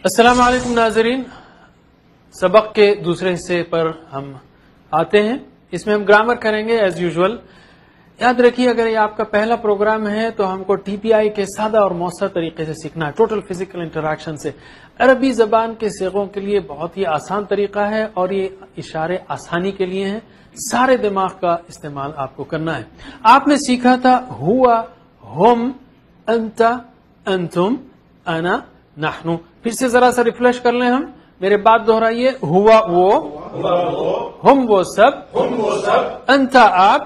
السلام علیکم ناظرین، سبق کے دوسرے حصے پر ہم آتے ہیں۔ اس میں ہم گرامر کریں گے ایز یوزول۔ یاد رکھیے اگر یہ آپ کا پہلا پروگرام ہے تو ہم کو ٹی پی آئی کے سادہ اور مؤثر طریقے سے سیکھنا ہے، ٹوٹل فزیکل انٹریکشن سے۔ عربی زبان کے صیغوں کے لیے بہت ہی آسان طریقہ ہے اور یہ اشارے آسانی کے لیے ہیں، سارے دماغ کا استعمال آپ کو کرنا ہے۔ آپ نے سیکھا تھا ہوا، ہم، انت، انتم، انا، نحنو۔ پھر سے ذرا سا ریفریش کر لیں ہم، میرے بات دہرائیے۔ ہوا وہ، ہم وہ سب، انت آپ،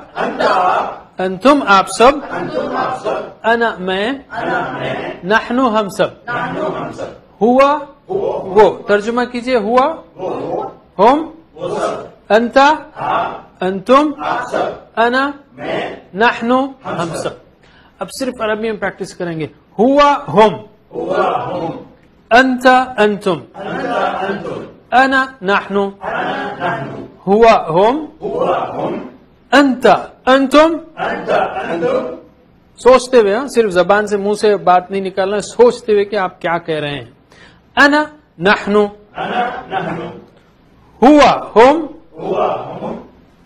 انتم آپ سب، انا میں، نحنو ہم سب۔ ہوا وہ، ترجمہ کیجئے۔ ہوا، ہم، انت، انتم، انا، نحنو ہم سب۔ اب صرف عربی میں پریکٹس کریں گے۔ ہوا ہم، انت انتم، انا نحنو۔ ہوا ہم، انت انتم، سوچتے ہوئے، صرف زبان سے منہ سے بات نہیں نکالنا، سوچتے ہوئے کہ آپ کیا کہہ رہے ہیں۔ انا نحنو، ہوا ہم،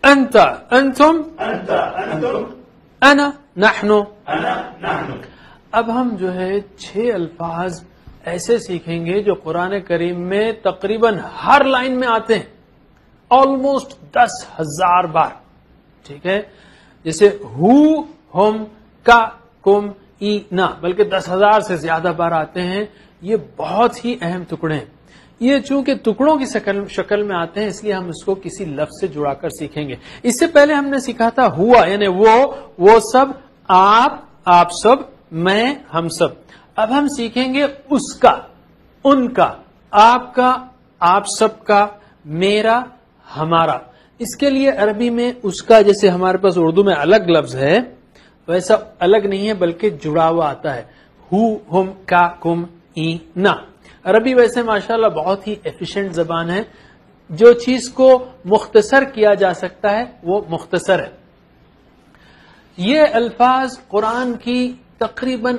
انت انتم، انا نحنو۔ اب ہم جو ہے 6 الفاظ ایسے سیکھیں گے جو قرآن کریم میں تقریباً ہر لائن میں آتے ہیں، آلموسٹ 10,000 بار، ٹھیک ہے؟ جیسے ہو، ہم، کا، کم، ای، نا، بلکہ 10,000 سے زیادہ بار آتے ہیں۔ یہ بہت ہی اہم ٹکڑے ہیں۔ یہ چونکہ ٹکڑوں کی شکل میں آتے ہیں اس لیے ہم اس کو کسی لفظ سے جڑا کر سیکھیں گے۔ اس سے پہلے ہم نے سیکھا تھا ہوا، یعنی وہ سب، آپ سب، میں، ہم سب۔ اب ہم سیکھیں گے اس کا، ان کا، آپ کا، آپ سب کا، میرا، ہمارا۔ اس کے لیے عربی میں اس کا جیسے ہمارے پاس اردو میں الگ لفظ ہے ویسا الگ نہیں ہے بلکہ جڑا ہوا آتا ہے۔ ہو، ہم، کا، کم، ای، نا۔ عربی ویسے ماشاءاللہ بہت ہی ایفیشینٹ زبان ہے، جو چیز کو مختصر کیا جا سکتا ہے وہ مختصر ہے۔ یہ الفاظ قرآن کی تقریباً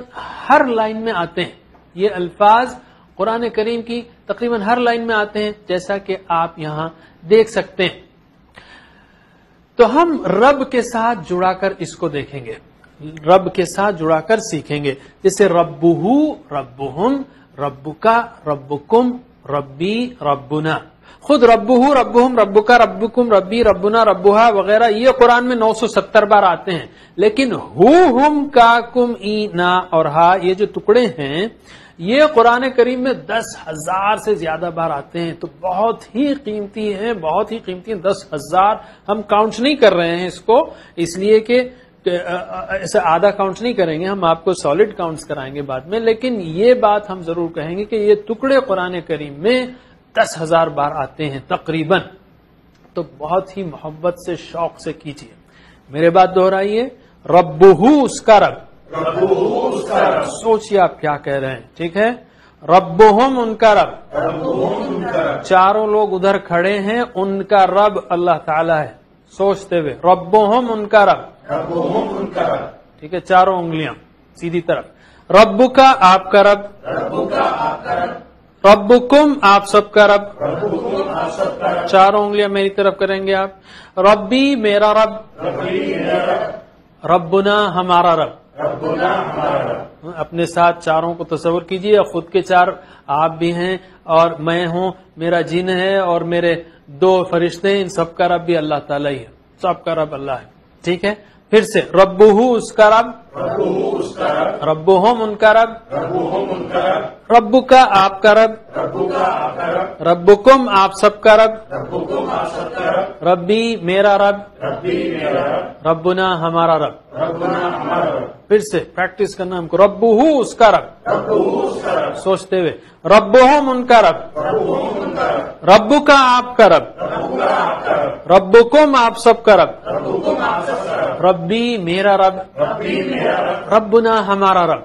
ہر لائن میں آتے ہیں۔ یہ الفاظ قرآن کریم کی تقریباً ہر لائن میں آتے ہیں، جیسا کہ آپ یہاں دیکھ سکتے ہیں۔ تو ہم رب کے ساتھ جڑا کر اس کو دیکھیں گے، رب کے ساتھ جڑا کر سیکھیں گے۔ جیسے ربہ، ربہم، ربکا، ربکم، ربی، ربنا۔ خود ربہ، ربہم، ربکا، ربکم، ربی، ربنا، ربہا وغیرہ یہ قرآن میں 970 بار آتے ہیں، لیکن ہو، ہم، کا، کم، ای، نا اور ہا یہ جو ٹکڑے ہیں یہ قرآن کریم میں 10,000 سے زیادہ بار آتے ہیں۔ تو بہت ہی قیمتی ہیں، بہت ہی قیمتی ہیں۔ 10,000 ہم کاؤنٹ نہیں کر رہے ہیں اس کو، اس لیے کہ ایسا آدھا کاؤنٹ نہیں کریں گے، ہم آپ کو سالڈ کاؤنٹس کرائیں گے بعد میں، لیکن یہ بات ہم ضرور کہیں گے کہ یہ ٹکڑے قرآن کریم میں 10,000 بار آتے ہیں تقریباً۔ تو بہت ہی محبت سے، شوق سے کیجیے، میرے بات دہرائیے۔ ربہ اس کا رب، سوچیے آپ کیا کہہ رہے ہیں، ٹھیک ہے؟ ربہم ان کا رب، چاروں لوگ ادھر کھڑے ہیں، ان کا رب اللہ تعالی ہے، سوچتے ہوئے۔ ربہم ان کا رب، ٹھیک ہے؟ چاروں انگلیاں سیدھی طرف۔ رب کا آپ کا رب، ربکم آپ سب کا رب، چاروں انگلیاں میری طرف کریں گے آپ۔ ربی میرا رب، ربنا ہمارا رب۔ اپنے ساتھ چاروں کو تصور کیجئے، خود کے 4 آپ بھی ہیں اور میں ہوں، میرا جن ہے اور میرے 2 فرشتے ہیں، ان سب کا رب بھی اللہ تعالیٰ ہی ہے، سب کا رب اللہ ہے، ٹھیک ہے؟ پھر سے ربہ اس کا رب، ربہم ان کا رب، رب کا آپ کا رب، ربکم آپ سب کا رب، ربی میرا رب، ربنا ہمارا رب۔ پھر سے پریکٹس کرنا ہم کو۔ ربہ اس کا رب، سوچتے ہوئے۔ ربہم ان کا رب، رب کا آپ کا رب، ربکم آپ سب کا رب، ربی میرا رب، ربنا ہمارا رب،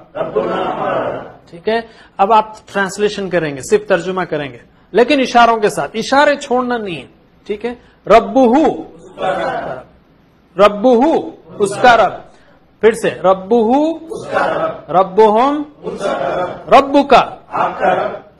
ٹھیک ہے؟ اب آپ ٹرانسلیشن کریں گے، صرف ترجمہ کریں گے لیکن اشاروں کے ساتھ، اشارے چھوڑنا نہیں ہے، ٹھیک ہے؟ ربہ، ربہ اس کا رب، پھر سے ربہ، ربہم، رب کا،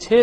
6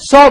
100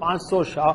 500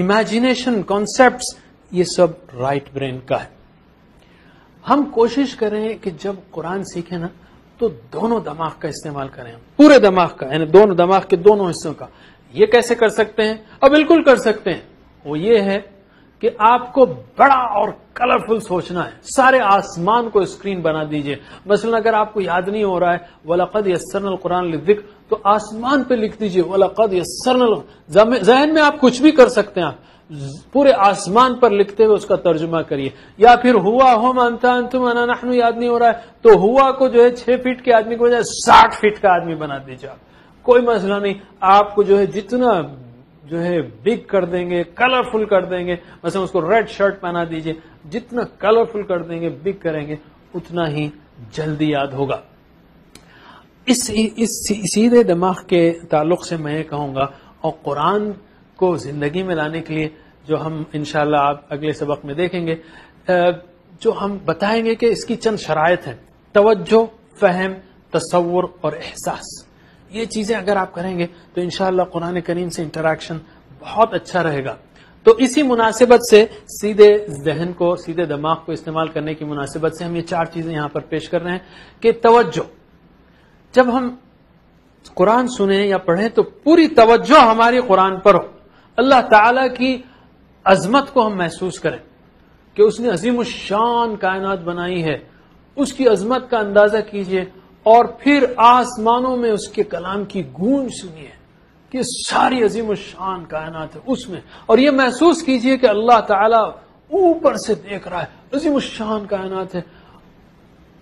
امیجنیشن، کانسیپٹس، یہ سب رائٹ برین کا ہے. ہم کوشش کریں کہ جب قرآن سیکھیں نا تو دونوں دماغ کا استعمال کریں، پورے دماغ کا، یعنی دونوں دماغ کے دونوں حصوں کا. یہ کیسے کر سکتے ہیں؟ اور بالکل کر سکتے ہیں. وہ یہ ہے کہ آپ کو بڑا اور کلرفل سوچنا ہے. سارے آسمان کو اسکرین بنا دیجئے. مثلا اگر آپ کو یاد نہیں ہو رہا ہے وَلَقَدْ يَسَّرْنَا الْقُرْآنَ لِلذِّكْرِ تو آسمان پہ لکھ دیجئے وَلَقَدْ يَسَّرْنَا. ذہن میں آپ کچھ بھی کر سکتے ہیں، آپ پورے آسمان پر لکھتے ہوئے اس کا ترجمہ کریے. یا پھر ہوا ہم انتا انتم انا نحن یاد نہیں ہو رہا ہے تو ہوا کو جو ہے 6 فٹ کے آدمی کو بجائے 60 فٹ کا آدمی بنا دیجئے. کوئی مسئلہ نہیں. آپ کو جو ہے جتنا جو ہے بگ کر دیں گے، کلرفل کر دیں گے، مثلا اس کو ریڈ شرٹ پہنا دیجئے، جتنا کلرفل کر دیں گے، بگ کریں گے، اتنا ہی جلدی یاد ہوگا. اس سیدھے دماغ کے تعلق سے میں یہ کہوں گا، اور قرآن کو زندگی میں لانے کے لیے جو ہم انشاءاللہ آپ اگلے سبق میں دیکھیں گے، جو ہم بتائیں گے کہ اس کی چند شرائط ہیں: توجہ، فہم، تصور اور احساس. یہ چیزیں اگر آپ کریں گے تو انشاءاللہ قرآن کریم سے انٹریکشن بہت اچھا رہے گا. تو اسی مناسبت سے سیدھے ذہن کو، سیدھے دماغ کو استعمال کرنے کی مناسبت سے ہم یہ 4 چیزیں یہاں پر پیش کر رہے ہیں کہ توجہ. جب ہم قرآن سنیں یا پڑھیں تو پوری توجہ ہماری قرآن پر ہو. اللہ تعالی کی عظمت کو ہم محسوس کریں کہ اس نے عظیم الشان کائنات بنائی ہے. اس کی عظمت کا اندازہ کیجئے اور پھر آسمانوں میں اس کے کلام کی گونج سنیے کہ ساری عظیم الشان کائنات ہے اس میں، اور یہ محسوس کیجئے کہ اللہ تعالی اوپر سے دیکھ رہا ہے، عظیم الشان کائنات ہے.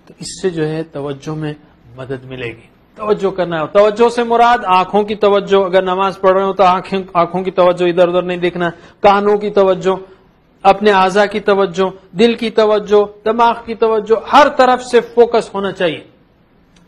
تو اس سے جو ہے توجہ میں مدد ملے گی. توجہ کرنا ہے. توجہ سے مراد آنکھوں کی توجہ. اگر نماز پڑھ رہے ہو تو آنکھوں کی توجہ، ادھر ادھر نہیں دیکھنا. کانوں کی توجہ، اپنے اعضاء کی توجہ، دل کی توجہ، دماغ کی توجہ، ہر طرف سے فوکس ہونا چاہیے.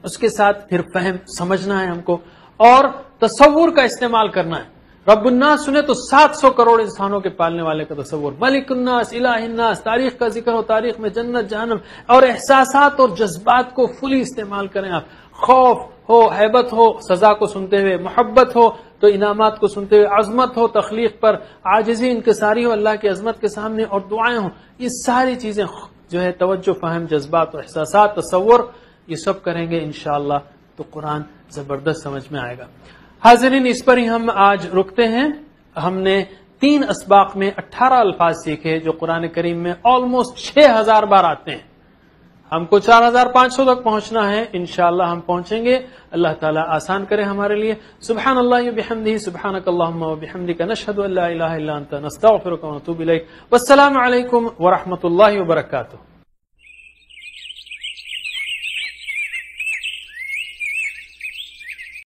اس کے ساتھ پھر فہم، سمجھنا ہے ہم کو، اور تصور کا استعمال کرنا ہے. رب الناس سنے تو 700 کروڑ انسانوں کے پالنے والے کا تصور. ملک الناس، الہ الناس، تاریخ کا ذکر ہو، تاریخ میں جنت جہنم، اور احساسات اور جذبات کو فلی استعمال کریں. آپ خوف ہو، ہیبت ہو سزا کو سنتے ہوئے، محبت ہو تو انعامات کو سنتے ہوئے، عظمت ہو تخلیق پر، عاجزی انکساری ہو اللہ کی عظمت کے سامنے، اور دعائیں ہوں. یہ ساری چیزیں جو ہے توجہ، فہم، جذبات اور احساسات، تصور، یہ سب کریں گے انشاءاللہ تو قرآن زبردست سمجھ میں آئے گا. حاضرین، اس پر ہی ہم آج رکتے ہیں. ہم نے 3 اسباق میں 18 الفاظ سیکھے جو قرآن کریم میں آلموسٹ 6000 بار آتے ہیں. ہم کو 4500 تک پہنچنا ہے. انشاءاللہ ہم پہنچیں گے. اللہ تعالیٰ آسان کرے ہمارے لیے. سبحان اللہ و بحمدہ، سبحانک اللہم و بحمدک، نشہد ان لا الہ الا انت، نستغفرک و نتوب الیک. والسلام علیکم ورحمۃ اللہ وبرکاتہ.